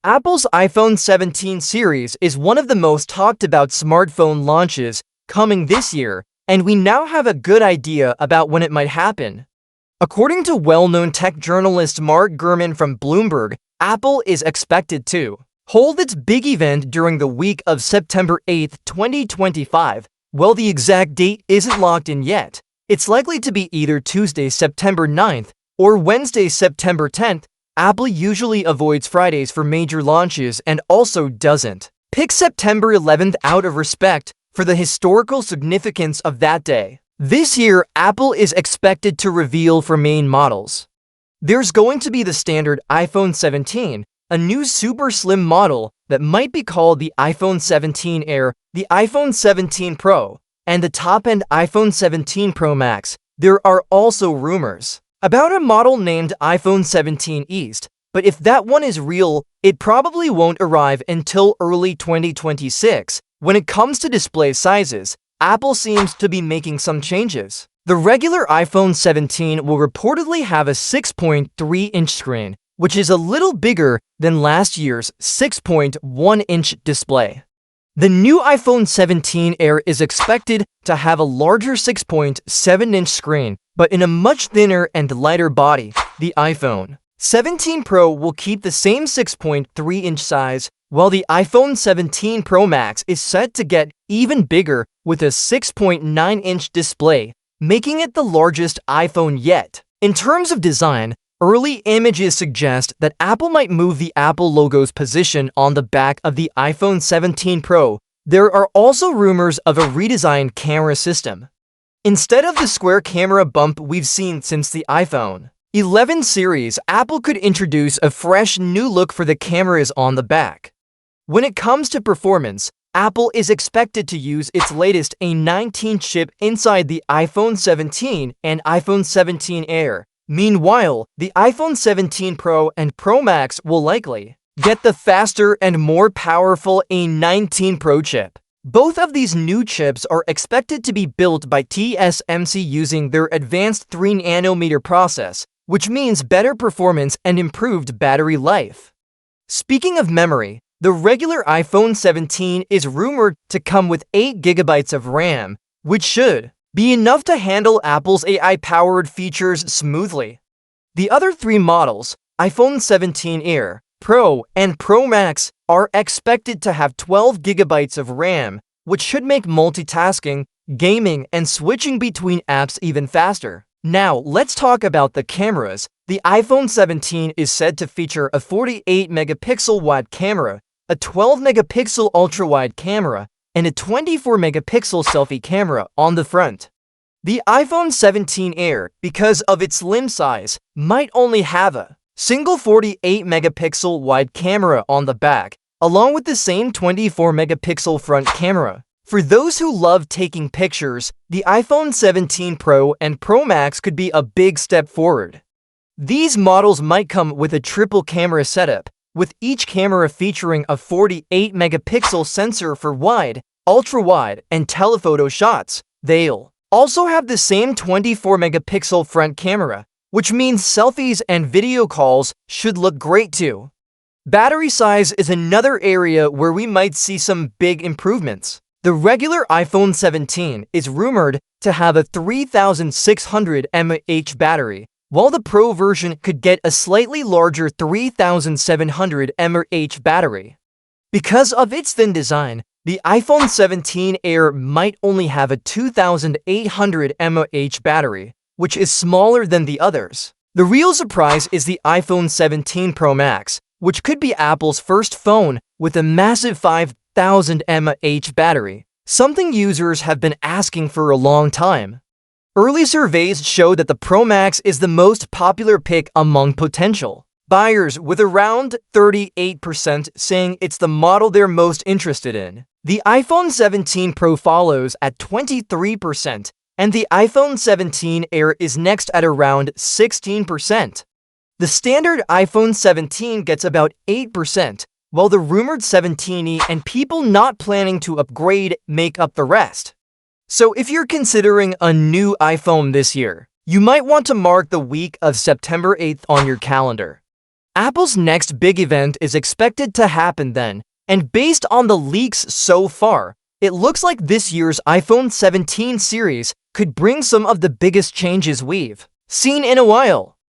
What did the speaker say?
Apple's iPhone 17 series is one of the most talked about smartphone launches coming this year, and we now have a good idea about when it might happen. According to well-known tech journalist Mark Gurman from Bloomberg, Apple is expected to hold its big event during the week of September 8, 2025. While the exact date isn't locked in yet, it's likely to be either Tuesday, September 9th or Wednesday, September 10th. Apple usually avoids Fridays for major launches and also doesn't pick September 11th out of respect for the historical significance of that day. This year, Apple is expected to reveal for main models. There's going to be the standard iPhone 17, a new super slim model that might be called the iPhone 17 Air, the iPhone 17 Pro, and the top-end iPhone 17 Pro Max. There are also rumors about a model named iPhone 17 East, but if that one is real, it probably won't arrive until early 2026. When it comes to display sizes, Apple seems to be making some changes. The regular iPhone 17 will reportedly have a 6.3-inch screen, which is a little bigger than last year's 6.1-inch display. The new iPhone 17 Air is expected to have a larger 6.7-inch screen, but in a much thinner and lighter body. The iPhone 17 Pro will keep the same 6.3-inch size, while the iPhone 17 Pro Max is set to get even bigger with a 6.9-inch display, making it the largest iPhone yet. In terms of design, early images suggest that Apple might move the Apple logo's position on the back of the iPhone 17 Pro. There are also rumors of a redesigned camera system. Instead of the square camera bump we've seen since the iPhone 11 series, Apple could introduce a fresh new look for the cameras on the back. When it comes to performance, Apple is expected to use its latest A19 chip inside the iPhone 17 and iPhone 17 Air. Meanwhile, the iPhone 17 Pro and Pro Max will likely get the faster and more powerful A19 Pro chip. Both of these new chips are expected to be built by TSMC using their advanced 3nm process, which means better performance and improved battery life. Speaking of memory, the regular iPhone 17 is rumored to come with 8GB of RAM, which should be enough to handle Apple's AI-powered features smoothly. The other three models, iPhone 17 Air, Pro, and Pro Max, are expected to have 12GB of RAM, which should make multitasking, gaming, and switching between apps even faster. Now, let's talk about the cameras. The iPhone 17 is said to feature a 48-megapixel wide camera, a 12-megapixel ultra-wide camera, and a 24-megapixel selfie camera on the front. The iPhone 17 Air, because of its slim size, might only have a single 48-megapixel wide camera on the back, along with the same 24-megapixel front camera. For those who love taking pictures, the iPhone 17 Pro and Pro Max could be a big step forward. These models might come with a triple camera setup, with each camera featuring a 48-megapixel sensor for wide, ultra-wide, and telephoto shots. They'll also have the same 24-megapixel front camera, which means selfies and video calls should look great too. Battery size is another area where we might see some big improvements. The regular iPhone 17 is rumored to have a 3600 mAh battery, while the Pro version could get a slightly larger 3700 mAh battery. Because of its thin design, the iPhone 17 Air might only have a 2800 mAh battery, which is smaller than the others. The real surprise is the iPhone 17 Pro Max, which could be Apple's first phone with a massive 5000 mAh battery, something users have been asking for a long time. Early surveys show that the Pro Max is the most popular pick among potential buyers, with around 38% saying it's the model they're most interested in. The iPhone 17 Pro follows at 23%, and the iPhone 17 Air is next at around 16%. The standard iPhone 17 gets about 8%, while the rumored 17e and people not planning to upgrade make up the rest. So if you're considering a new iPhone this year, you might want to mark the week of September 8th on your calendar. Apple's next big event is expected to happen then, and based on the leaks so far, it looks like this year's iPhone 17 series could bring some of the biggest changes we've seen in a while.